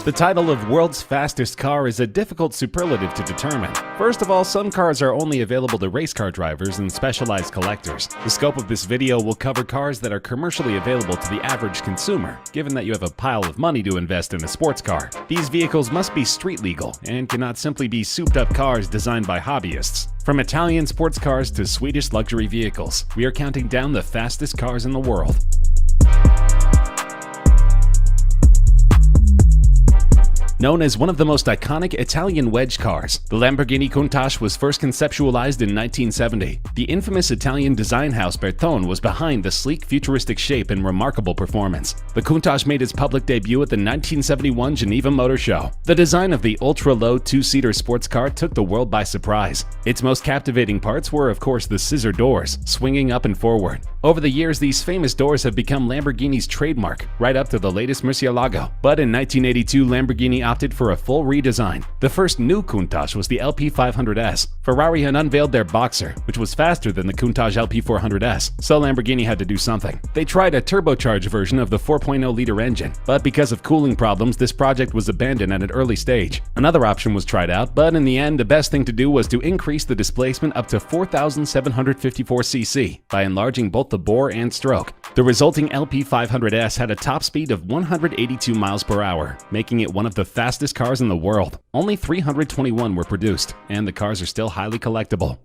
The title of world's fastest car is a difficult superlative to determine. First of all, some cars are only available to race car drivers and specialized collectors. The scope of this video will cover cars that are commercially available to the average consumer, given that you have a pile of money to invest in a sports car. These vehicles must be street legal and cannot simply be souped-up cars designed by hobbyists. From Italian sports cars to Swedish luxury vehicles, we are counting down the fastest cars in the world. Known as one of the most iconic Italian wedge cars, the Lamborghini Countach was first conceptualized in 1970. The infamous Italian design house Bertone was behind the sleek, futuristic shape and remarkable performance. The Countach made its public debut at the 1971 Geneva Motor Show. The design of the ultra-low two-seater sports car took the world by surprise. Its most captivating parts were, of course, the scissor doors, swinging up and forward. Over the years, these famous doors have become Lamborghini's trademark, right up to the latest Murcielago. But in 1982, Lamborghini opted for a full redesign. The first new Countach was the LP500S. Ferrari had unveiled their Boxer, which was faster than the Countach LP400S, so Lamborghini had to do something. They tried a turbocharged version of the 4.0-liter engine, but because of cooling problems, this project was abandoned at an early stage. Another option was tried out, but in the end, the best thing to do was to increase the displacement up to 4,754 cc by enlarging both the bore and stroke. The resulting LP500S had a top speed of 182 miles per hour, making it one of the fastest cars in the world. Only 321 were produced, and the cars are still highly collectible.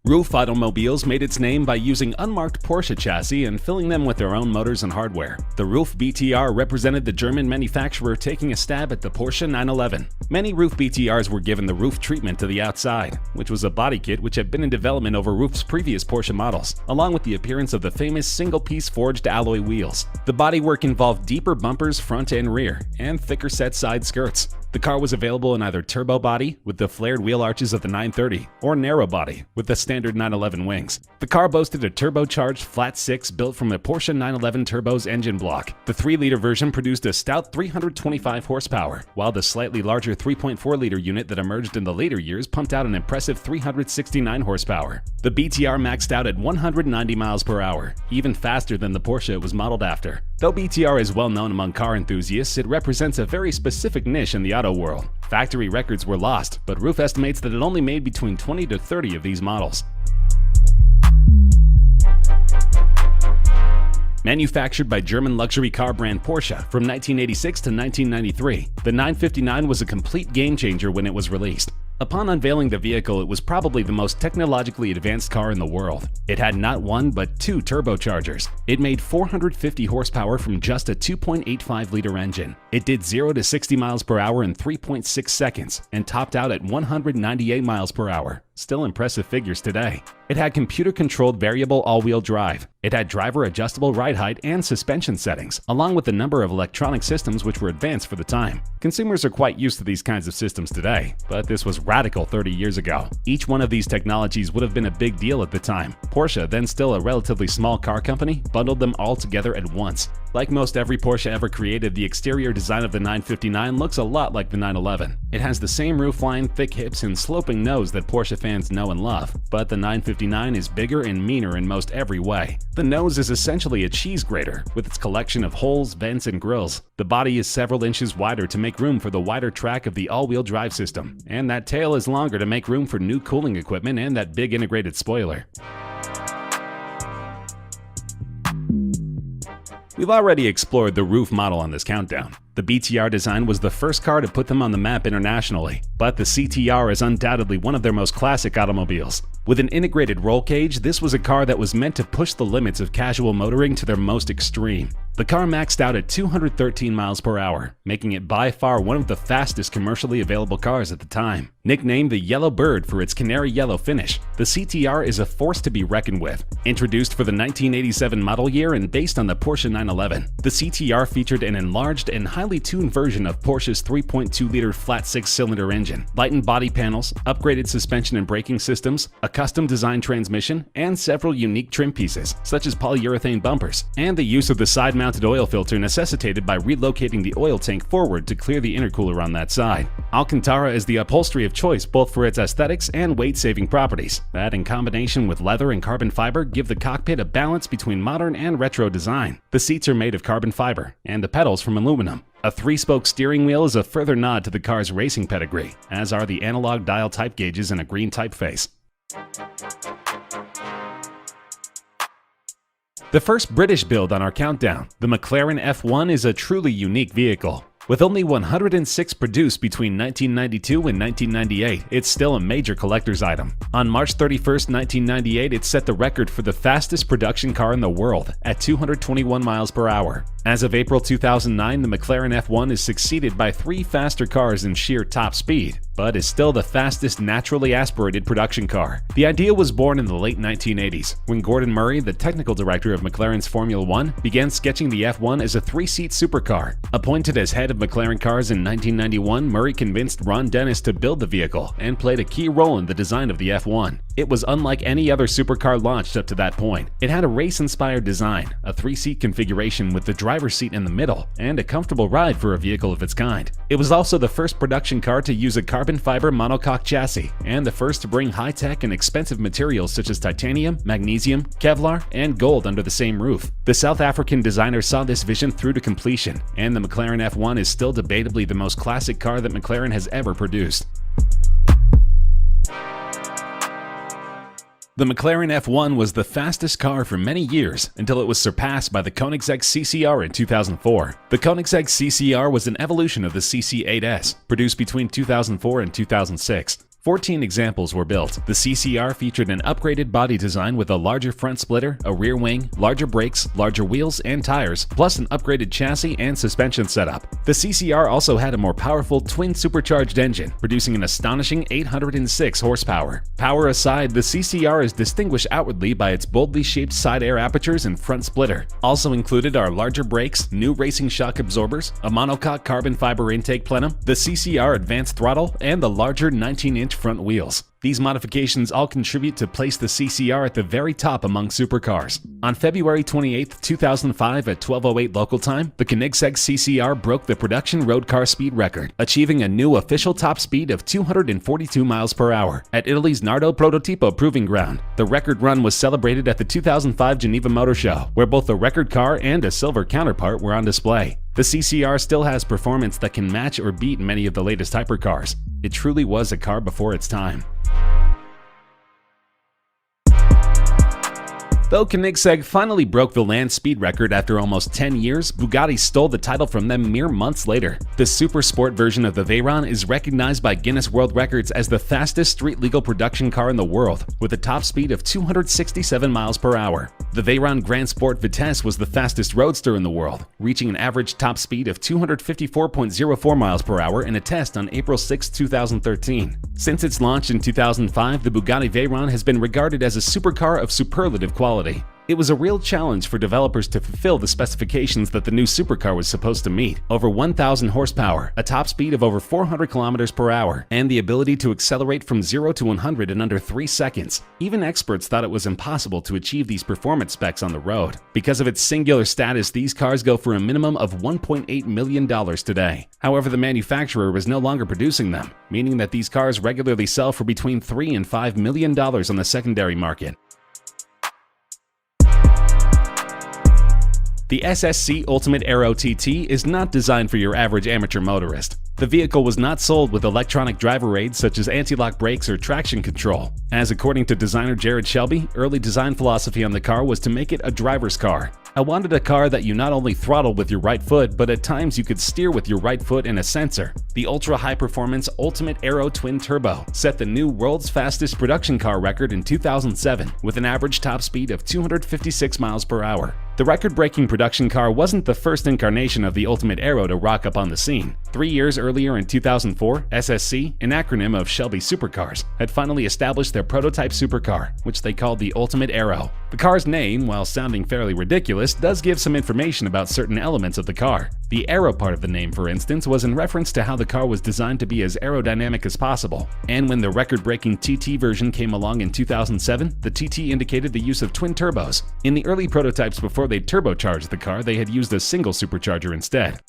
Roof automobiles made its name by using unmarked Porsche chassis and filling them with their own motors and hardware. The Roof BTR represented the German manufacturer taking a stab at the Porsche 911. Many Roof BTRs were given the roof treatment to the outside, which was a body kit which had been in development over Roof's previous Porsche models, along with the appearance of the famous single-piece forged alloy wheels. The bodywork involved deeper bumpers front and rear, and thicker set side skirts. The car was available in either turbo body, with the flared wheel arches of the 930, or narrow body, with the standard 911 wings. The car boasted a turbocharged flat six built from the Porsche 911 Turbo's engine block. The 3-liter version produced a stout 325 horsepower, while the slightly larger 3.4-liter unit that emerged in the later years pumped out an impressive 369 horsepower. The BTR maxed out at 190 miles per hour, even faster than the Porsche it was modeled after. Though BTR is well known among car enthusiasts, it represents a very specific niche in the auto world. Factory records were lost, but Roof estimates that it only made between 20 to 30 of these models. Manufactured by German luxury car brand Porsche from 1986 to 1993, the 959 was a complete game-changer when it was released. Upon unveiling the vehicle, it was probably the most technologically advanced car in the world. It had not one but two turbochargers. It made 450 horsepower from just a 2.85-liter engine. It did 0 to 60 miles per hour in 3.6 seconds and topped out at 198 miles per hour. Still impressive figures today. It had computer-controlled variable all-wheel drive. It had driver-adjustable ride height and suspension settings, along with a number of electronic systems which were advanced for the time. Consumers are quite used to these kinds of systems today, but this was radical 30 years ago. Each one of these technologies would have been a big deal at the time. Porsche, then still a relatively small car company, bundled them all together at once. Like most every Porsche ever created, the exterior design of the 959 looks a lot like the 911. It has the same roofline, thick hips, and sloping nose that Porsche fans know and love, but the 959 is bigger and meaner in most every way. The nose is essentially a cheese grater, with its collection of holes, vents, and grills. The body is several inches wider to make room for the wider track of the all-wheel drive system, and that tail is longer to make room for new cooling equipment and that big integrated spoiler. We've already explored the Roof model on this countdown. The BTR design was the first car to put them on the map internationally, but the CTR is undoubtedly one of their most classic automobiles. With an integrated roll cage, this was a car that was meant to push the limits of casual motoring to their most extreme. The car maxed out at 213 miles per hour, making it by far one of the fastest commercially available cars at the time. Nicknamed the Yellow Bird for its canary yellow finish, the CTR is a force to be reckoned with. Introduced for the 1987 model year and based on the Porsche 911, the CTR featured an enlarged and highly highly tuned version of Porsche's 3.2-liter flat six-cylinder engine, lightened body panels, upgraded suspension and braking systems, a custom-designed transmission, and several unique trim pieces, such as polyurethane bumpers, and the use of the side-mounted oil filter necessitated by relocating the oil tank forward to clear the intercooler on that side. Alcantara is the upholstery of choice both for its aesthetics and weight-saving properties that, in combination with leather and carbon fiber, give the cockpit a balance between modern and retro design. The seats are made of carbon fiber, and the pedals from aluminum. A three-spoke steering wheel is a further nod to the car's racing pedigree, as are the analog dial type gauges and a green typeface. The first British build on our countdown, the McLaren F1 is a truly unique vehicle. With only 106 produced between 1992 and 1998, it's still a major collector's item. On March 31, 1998, it set the record for the fastest production car in the world at 221 miles per hour. As of April 2009, the McLaren F1 is succeeded by 3 faster cars in sheer top speed, but is still the fastest naturally aspirated production car. The idea was born in the late 1980s, when Gordon Murray, the technical director of McLaren's Formula One, began sketching the F1 as a 3-seat supercar. Appointed as head of McLaren cars in 1991, Murray convinced Ron Dennis to build the vehicle and played a key role in the design of the F1. It was unlike any other supercar launched up to that point. It had a race-inspired design, a 3-seat configuration with the driver's seat in the middle, and a comfortable ride for a vehicle of its kind. It was also the first production car to use a carbon fiber monocoque chassis, and the first to bring high-tech and expensive materials such as titanium, magnesium, Kevlar, and gold under the same roof. The South African designer saw this vision through to completion, and the McLaren F1 is still debatably the most classic car that McLaren has ever produced. The McLaren F1 was the fastest car for many years until it was surpassed by the Koenigsegg CCR in 2004. The Koenigsegg CCR was an evolution of the CC8S, produced between 2004 and 2006. 14 examples were built. The CCR featured an upgraded body design with a larger front splitter, a rear wing, larger brakes, larger wheels and tires, plus an upgraded chassis and suspension setup. The CCR also had a more powerful twin supercharged engine, producing an astonishing 806 horsepower. Power aside, the CCR is distinguished outwardly by its boldly shaped side air apertures and front splitter. Also included are larger brakes, new racing shock absorbers, a monocoque carbon fiber intake plenum, the CCR advanced throttle, and the larger 19-inch front wheels. These modifications all contribute to place the CCR at the very top among supercars. On February 28, 2005 at 12:08 local time, the Koenigsegg CCR broke the production road car speed record, achieving a new official top speed of 242 miles per hour at Italy's Nardo Prototipo Proving Ground. The record run was celebrated at the 2005 Geneva Motor Show, where both a record car and a silver counterpart were on display. The CCR still has performance that can match or beat many of the latest hypercars. It truly was a car before its time. Though Koenigsegg finally broke the land speed record after almost 10 years, Bugatti stole the title from them mere months later. The super sport version of the Veyron is recognized by Guinness World Records as the fastest street-legal production car in the world, with a top speed of 267 miles per hour. The Veyron Grand Sport Vitesse was the fastest roadster in the world, reaching an average top speed of 254.04 miles per hour in a test on April 6, 2013. Since its launch in 2005, the Bugatti Veyron has been regarded as a supercar of superlative quality. It was a real challenge for developers to fulfill the specifications that the new supercar was supposed to meet: over 1,000 horsepower, a top speed of over 400 kilometers per hour, and the ability to accelerate from 0 to 100 in under 3 seconds. Even experts thought it was impossible to achieve these performance specs on the road. Because of its singular status, these cars go for a minimum of $1.8 million today. However, the manufacturer was no longer producing them, meaning that these cars regularly sell for between $3 and $5 million on the secondary market. The SSC Ultimate Aero TT is not designed for your average amateur motorist. The vehicle was not sold with electronic driver aids such as anti-lock brakes or traction control, as according to designer Jared Shelby, early design philosophy on the car was to make it a driver's car. I wanted a car that you not only throttle with your right foot, but at times you could steer with your right foot and a sensor. The ultra-high-performance Ultimate Aero Twin Turbo set the new world's fastest production car record in 2007 with an average top speed of 256 miles per hour. The record-breaking production car wasn't the first incarnation of the Ultimate Aero to rock up on the scene. 3 years earlier in 2004, SSC, an acronym of Shelby Supercars, had finally established their prototype supercar, which they called the Ultimate Aero. The car's name, while sounding fairly ridiculous, does give some information about certain elements of the car. The aero part of the name, for instance, was in reference to how the car was designed to be as aerodynamic as possible. And when the record-breaking TT version came along in 2007, the TT indicated the use of twin turbos. In the early prototypes before they turbocharged the car, they had used a single supercharger instead.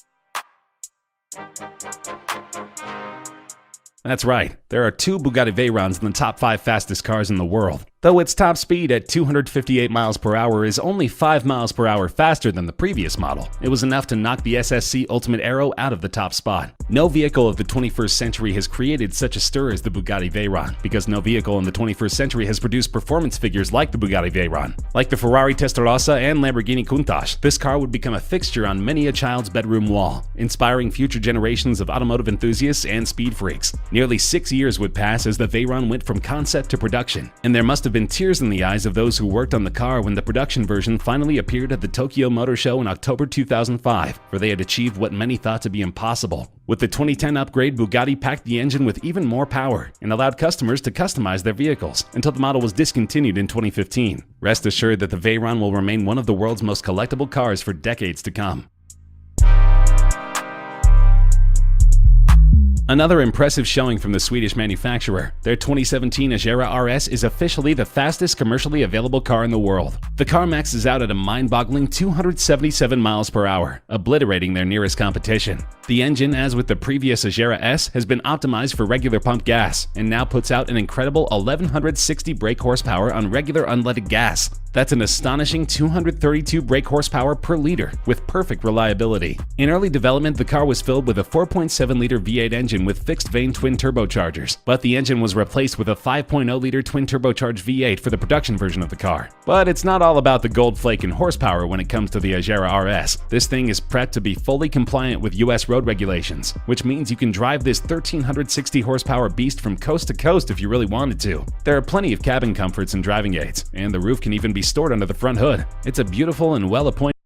That's right, there are 2 Bugatti Veyrons in the top 5 fastest cars in the world. Though its top speed at 258 miles per hour is only 5 miles per hour faster than the previous model, it was enough to knock the SSC Ultimate Aero out of the top spot. No vehicle of the 21st century has created such a stir as the Bugatti Veyron, because no vehicle in the 21st century has produced performance figures like the Bugatti Veyron. Like the Ferrari Testarossa and Lamborghini Countach, this car would become a fixture on many a child's bedroom wall, inspiring future generations of automotive enthusiasts and speed freaks. Nearly 6 years would pass as the Veyron went from concept to production, and there must have been tears in the eyes of those who worked on the car when the production version finally appeared at the Tokyo Motor Show in October 2005, where they had achieved what many thought to be impossible. With the 2010 upgrade, Bugatti packed the engine with even more power and allowed customers to customize their vehicles until the model was discontinued in 2015. Rest assured that the Veyron will remain one of the world's most collectible cars for decades to come. Another impressive showing from the Swedish manufacturer. Their 2017 Agera RS is officially the fastest commercially available car in the world. The car maxes out at a mind-boggling 277 miles per hour, obliterating their nearest competition. The engine, as with the previous Agera S, has been optimized for regular pumped gas and now puts out an incredible 1160 brake horsepower on regular unleaded gas. That's an astonishing 232 brake horsepower per liter, with perfect reliability. In early development, the car was filled with a 4.7-liter V8 engine with fixed-vane twin turbochargers, but the engine was replaced with a 5.0-liter twin turbocharged V8 for the production version of the car. But it's not all about the gold flake and horsepower when it comes to the Agera RS. This thing is prepped to be fully compliant with US road regulations, which means you can drive this 1360 horsepower beast from coast to coast if you really wanted to. There are plenty of cabin comforts and driving aids, and the roof can even be stored under the front hood. It's a beautiful and well-appointed